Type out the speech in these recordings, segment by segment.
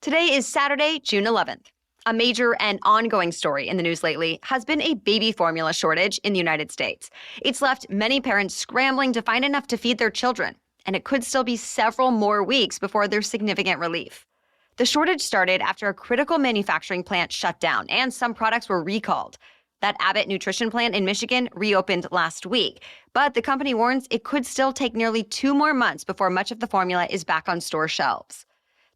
Today is Saturday, June 11th. A major and ongoing story in the news lately has been a baby formula shortage in the United States. It's left many parents scrambling to find enough to feed their children, and it could still be several more weeks before there's significant relief. The shortage started after a critical manufacturing plant shut down and some products were recalled. That Abbott nutrition plant in Michigan reopened last week, but the company warns it could still take nearly 2 more months before much of the formula is back on store shelves.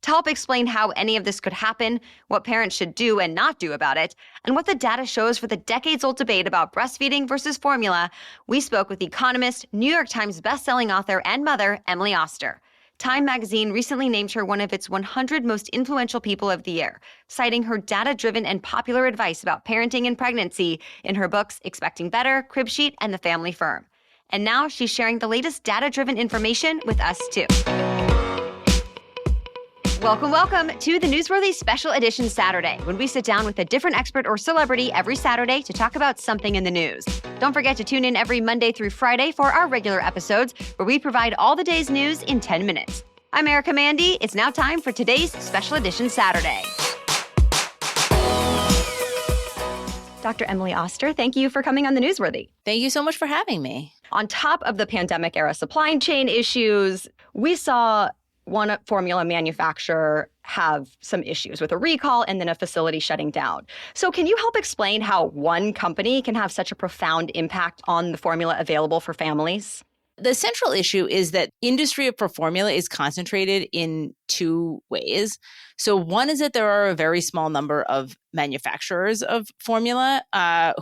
To help explain how any of this could happen, what parents should do and not do about it, and what the data shows for the decades-old debate about breastfeeding versus formula, we spoke with economist, New York Times bestselling author and mother, Emily Oster. Time magazine recently named her one of its 100 most influential people of the year, citing her data-driven and popular advice about parenting and pregnancy in her books Expecting Better, Cribsheet, and The Family Firm. And now she's sharing the latest data-driven information with us too. Welcome to the Newsworthy Special Edition Saturday, when we sit down with a different expert or celebrity every Saturday to talk about something in the news. Don't forget to tune in every Monday through Friday for our regular episodes, where we provide all the day's news in 10 minutes. I'm Erica Mandy. It's now time for today's Special Edition Saturday. Dr. Emily Oster, thank you for coming on the Newsworthy. Thank you so much for having me. On top of the pandemic-era supply chain issues, we saw one formula manufacturer have some issues with a recall and then a facility shutting down. So can you help explain how one company can have such a profound impact on the formula available for families? The central issue is that industry for formula is concentrated in two ways. So one is that there are a very small number of manufacturers of formula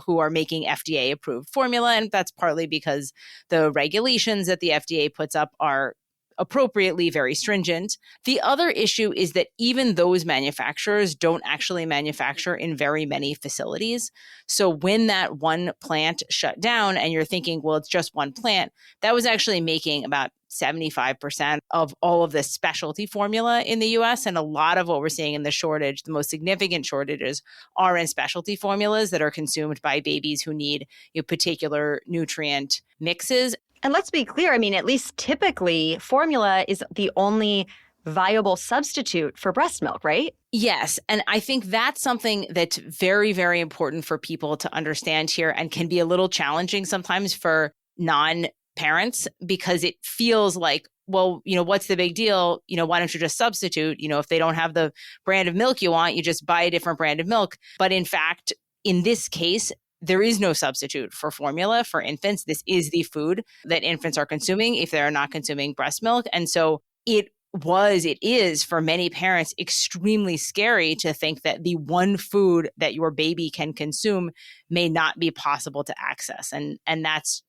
who are making FDA-approved formula, and that's partly because the regulations that the FDA puts up are appropriately very stringent. The other issue is that even those manufacturers don't actually manufacture in very many facilities. So when that one plant shut down and you're thinking, well, it's just one plant, that was actually making about 75% of all of the specialty formula in the US. And a lot of what we're seeing in the shortage, the most significant shortages, are in specialty formulas that are consumed by babies who need particular nutrient mixes. And let's be clear, at least typically, formula is the only viable substitute for breast milk, right? Yes. And I think that's something that's very, very important for people to understand here and can be a little challenging sometimes for non-parents, because it feels like, well, what's the big deal? Why don't you just substitute? If they don't have the brand of milk you want, you just buy a different brand of milk. But in fact, in this case, there is no substitute for formula for infants. This is the food that infants are consuming if they're not consuming breast milk. And so it is for many parents extremely scary to think that the one food that your baby can consume may not be possible to access. And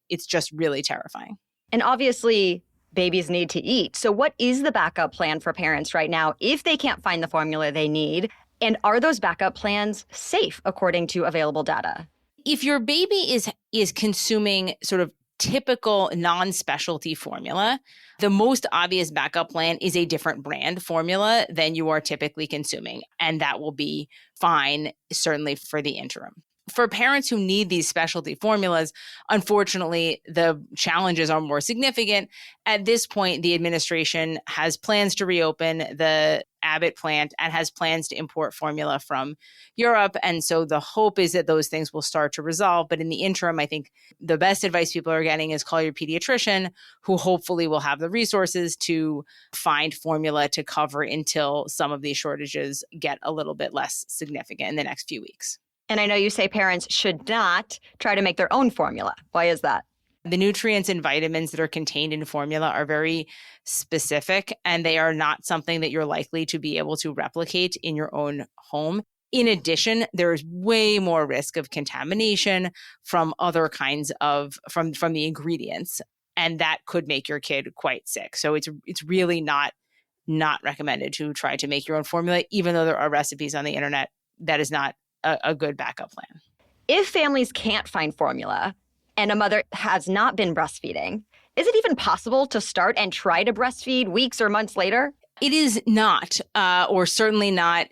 it's just really terrifying. And obviously, babies need to eat. So what is the backup plan for parents right now if they can't find the formula they need? And are those backup plans safe according to available data? If your baby is consuming sort of typical non-specialty formula, the most obvious backup plan is a different brand formula than you are typically consuming. And that will be fine, certainly for the interim. For parents who need these specialty formulas, unfortunately, the challenges are more significant. At this point, the administration has plans to reopen the Abbott plant and has plans to import formula from Europe. And so the hope is that those things will start to resolve. But in the interim, I think the best advice people are getting is call your pediatrician, who hopefully will have the resources to find formula to cover until some of these shortages get a little bit less significant in the next few weeks. And I know you say parents should not try to make their own formula. Why is that? The nutrients and vitamins that are contained in formula are very specific, and they are not something that you're likely to be able to replicate in your own home. In addition, there is way more risk of contamination from other kinds of, from the ingredients, and that could make your kid quite sick. So it's really not recommended to try to make your own formula, even though there are recipes on the internet. That is not a good backup plan. If families can't find formula and a mother has not been breastfeeding, is it even possible to start and try to breastfeed weeks or months later? It is not, or certainly not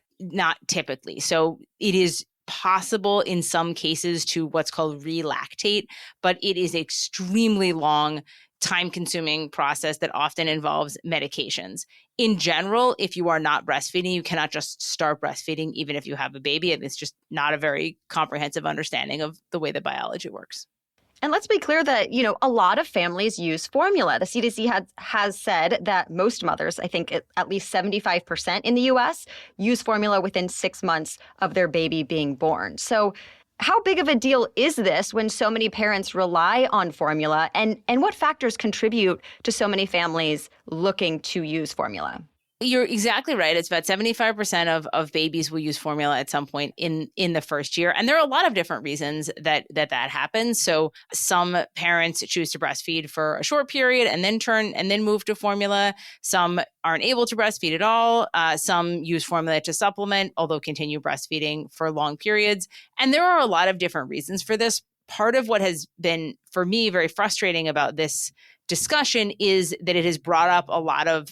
typically. So it is possible in some cases to what's called relactate, but it is extremely long, time-consuming process that often involves medications. in general, if you are not breastfeeding, you cannot just start breastfeeding even if you have a baby. And it's just not a very comprehensive understanding of the way the biology works. And let's be clear that, a lot of families use formula. The CDC has said that most mothers, I think at least 75% in the US, use formula within 6 months of their baby being born. So how big of a deal is this when so many parents rely on formula? And what factors contribute to so many families looking to use formula? You're exactly right. It's about 75% of babies will use formula at some point in the first year. And there are a lot of different reasons that happens. So some parents choose to breastfeed for a short period and then move to formula. Some aren't able to breastfeed at all. Some use formula to supplement, although continue breastfeeding for long periods. And there are a lot of different reasons for this. Part of what has been, for me, very frustrating about this discussion is that it has brought up a lot of,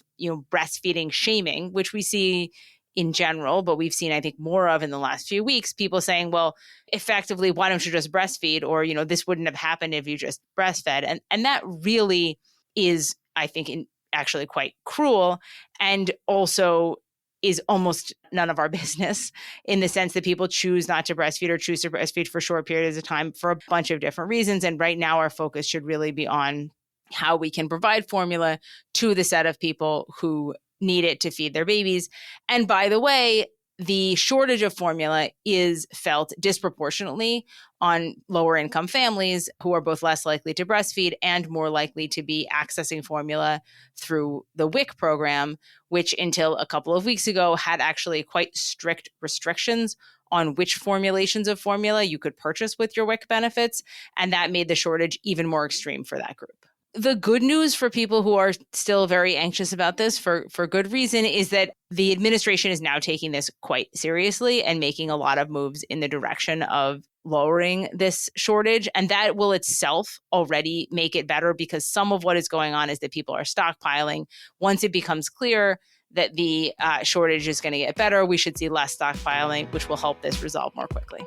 breastfeeding shaming, which we see in general, but we've seen, I think, more of in the last few weeks, people saying, well, effectively, why don't you just breastfeed? Or, this wouldn't have happened if you just breastfed. And that really is, I think, actually quite cruel, and also is almost none of our business, in the sense that people choose not to breastfeed or choose to breastfeed for short periods of time for a bunch of different reasons. And right now our focus should really be on how we can provide formula to the set of people who need it to feed their babies. And by the way, the shortage of formula is felt disproportionately on lower income families who are both less likely to breastfeed and more likely to be accessing formula through the WIC program, which until a couple of weeks ago had actually quite strict restrictions on which formulations of formula you could purchase with your WIC benefits. And that made the shortage even more extreme for that group. The good news for people who are still very anxious about this for good reason is that the administration is now taking this quite seriously and making a lot of moves in the direction of lowering this shortage. And that will itself already make it better, because some of what is going on is that people are stockpiling. Once it becomes clear that the shortage is going to get better, we should see less stockpiling, which will help this resolve more quickly.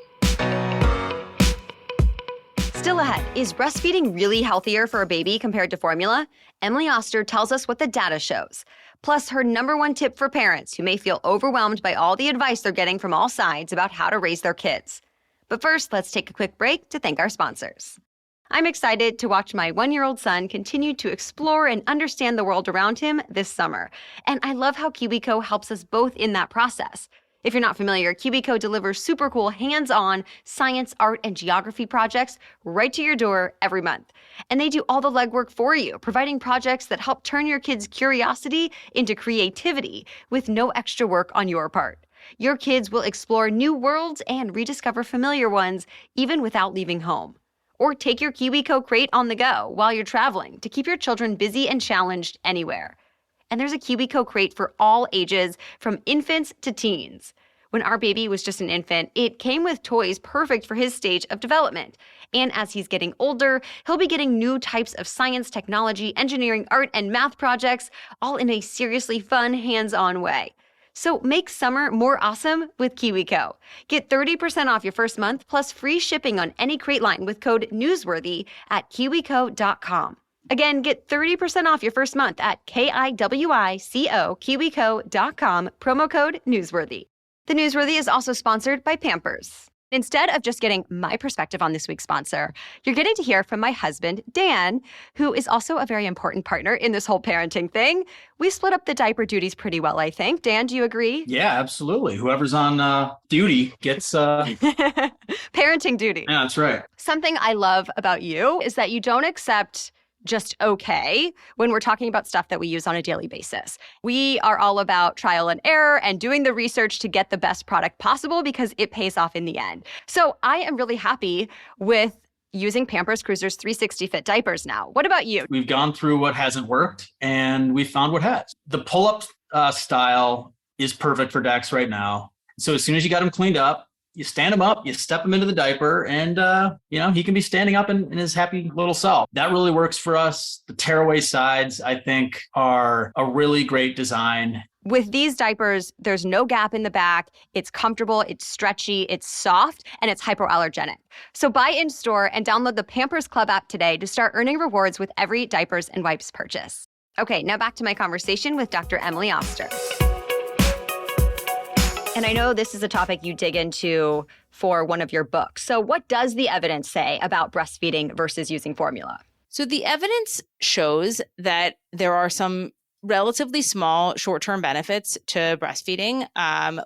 Still ahead, is breastfeeding really healthier for a baby compared to formula? Emily Oster tells us what the data shows. Plus, her number one tip for parents who may feel overwhelmed by all the advice they're getting from all sides about how to raise their kids. But first, let's take a quick break to thank our sponsors. I'm excited to watch my 1-year-old son continue to explore and understand the world around him this summer. And I love how KiwiCo helps us both in that process. If you're not familiar, KiwiCo delivers super cool hands-on science, art, and geography projects right to your door every month. And they do all the legwork for you, providing projects that help turn your kids' curiosity into creativity with no extra work on your part. Your kids will explore new worlds and rediscover familiar ones even without leaving home. Or take your KiwiCo crate on the go while you're traveling to keep your children busy and challenged anywhere. And there's a KiwiCo crate for all ages, from infants to teens. When our baby was just an infant, it came with toys perfect for his stage of development. And as he's getting older, he'll be getting new types of science, technology, engineering, art, and math projects, all in a seriously fun, hands-on way. So make summer more awesome with KiwiCo. Get 30% off your first month plus free shipping on any crate line with code NEWSWORTHY at kiwico.com. Again, get 30% off your first month at kiwico.com, promo code NEWSWORTHY. The Newsworthy is also sponsored by Pampers. Instead of just getting my perspective on this week's sponsor, you're getting to hear from my husband, Dan, who is also a very important partner in this whole parenting thing. We split up the diaper duties pretty well, I think. Dan, do you agree? Yeah, absolutely. Whoever's on duty gets... parenting duty. Yeah, that's right. Something I love about you is that you don't accept just okay when we're talking about stuff that we use on a daily basis. We are all about trial and error and doing the research to get the best product possible because it pays off in the end. So I am really happy with using Pampers Cruisers 360 Fit diapers now. What about you? We've gone through what hasn't worked and we found what has. The pull-up style is perfect for Dax right now. So as soon as you got him cleaned up, you stand him up, you step him into the diaper, and he can be standing up in his happy little self. That really works for us. The tearaway sides, I think, are a really great design. With these diapers, there's no gap in the back. It's comfortable, it's stretchy, it's soft, and it's hypoallergenic. So buy in-store and download the Pampers Club app today to start earning rewards with every diapers and wipes purchase. Okay, now back to my conversation with Dr. Emily Oster. And I know this is a topic you dig into for one of your books. So what does the evidence say about breastfeeding versus using formula? So the evidence shows that there are some relatively small short-term benefits to breastfeeding,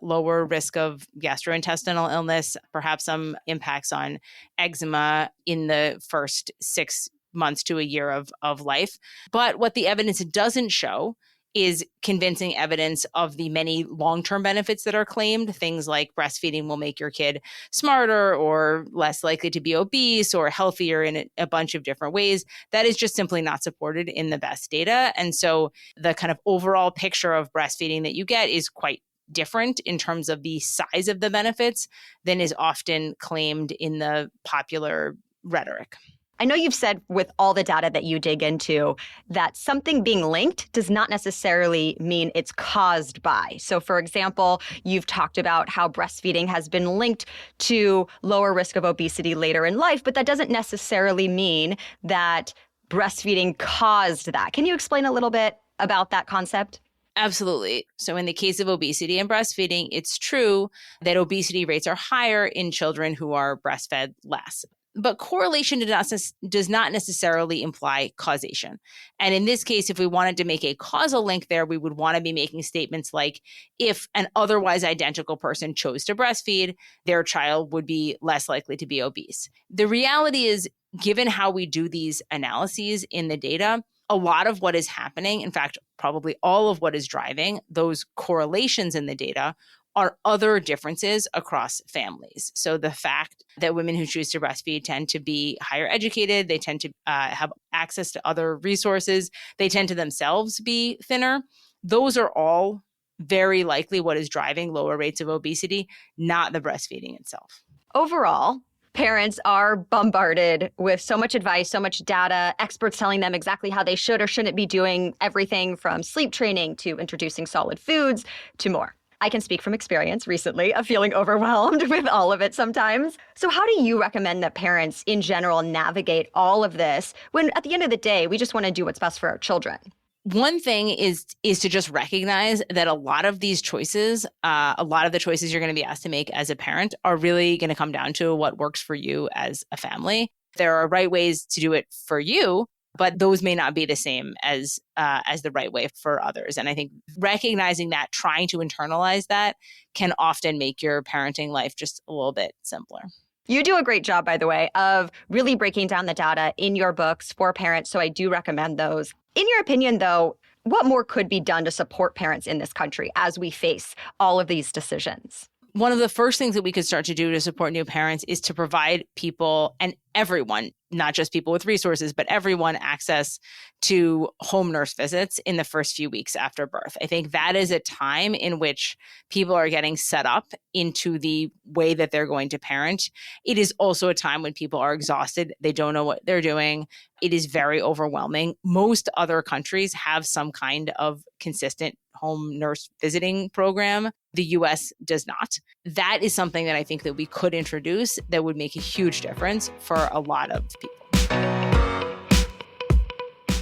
lower risk of gastrointestinal illness, perhaps some impacts on eczema in the first 6 months to a year of life. But what the evidence doesn't show is convincing evidence of the many long-term benefits that are claimed. Things like breastfeeding will make your kid smarter or less likely to be obese or healthier in a bunch of different ways. That is just simply not supported in the best data. And so the kind of overall picture of breastfeeding that you get is quite different in terms of the size of the benefits than is often claimed in the popular rhetoric. I know you've said with all the data that you dig into that something being linked does not necessarily mean it's caused by. So for example, you've talked about how breastfeeding has been linked to lower risk of obesity later in life, but that doesn't necessarily mean that breastfeeding caused that. Can you explain a little bit about that concept? Absolutely. So in the case of obesity and breastfeeding, it's true that obesity rates are higher in children who are breastfed less. But correlation does not necessarily imply causation. And in this case, if we wanted to make a causal link there, we would want to be making statements like, if an otherwise identical person chose to breastfeed, their child would be less likely to be obese. The reality is, given how we do these analyses in the data, a lot of what is happening, in fact, probably all of what is driving those correlations in the data are other differences across families. So the fact that women who choose to breastfeed tend to be higher educated, they tend to have access to other resources, they tend to themselves be thinner. Those are all very likely what is driving lower rates of obesity, not the breastfeeding itself. Overall, parents are bombarded with so much advice, so much data, experts telling them exactly how they should or shouldn't be doing everything from sleep training to introducing solid foods to more. I can speak from experience recently of feeling overwhelmed with all of it sometimes. So how do you recommend that parents in general navigate all of this when at the end of the day, we just want to do what's best for our children? One thing is to just recognize that a lot of these choices, a lot of the choices you're going to be asked to make as a parent are really going to come down to what works for you as a family. There are right ways to do it for you, but those may not be the same as the right way for others. And I think recognizing that, trying to internalize that, can often make your parenting life just a little bit simpler. You do a great job, by the way, of really breaking down the data in your books for parents, so I do recommend those. In your opinion, though, what more could be done to support parents in this country as we face all of these decisions? One of the first things that we could start to do to support new parents is to provide people and everyone, not just people with resources, but everyone, access to home nurse visits in the first few weeks after birth. I think that is a time in which people are getting set up into the way that they're going to parent. It is also a time when people are exhausted. They don't know what they're doing. It is very overwhelming. Most other countries have some kind of consistent home nurse visiting program. The US does not. That is something that I think that we could introduce that would make a huge difference for a lot of people.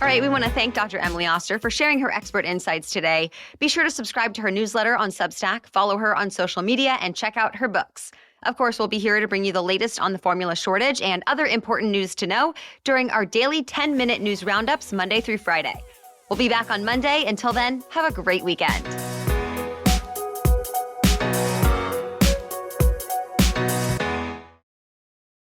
All right, we want to thank Dr. Emily Oster for sharing her expert insights today. Be sure to subscribe to her newsletter on Substack, follow her on social media, and check out her books. Of course, we'll be here to bring you the latest on the formula shortage and other important news to know during our daily 10-minute news roundups Monday through Friday. We'll be back on Monday. Until then, have a great weekend.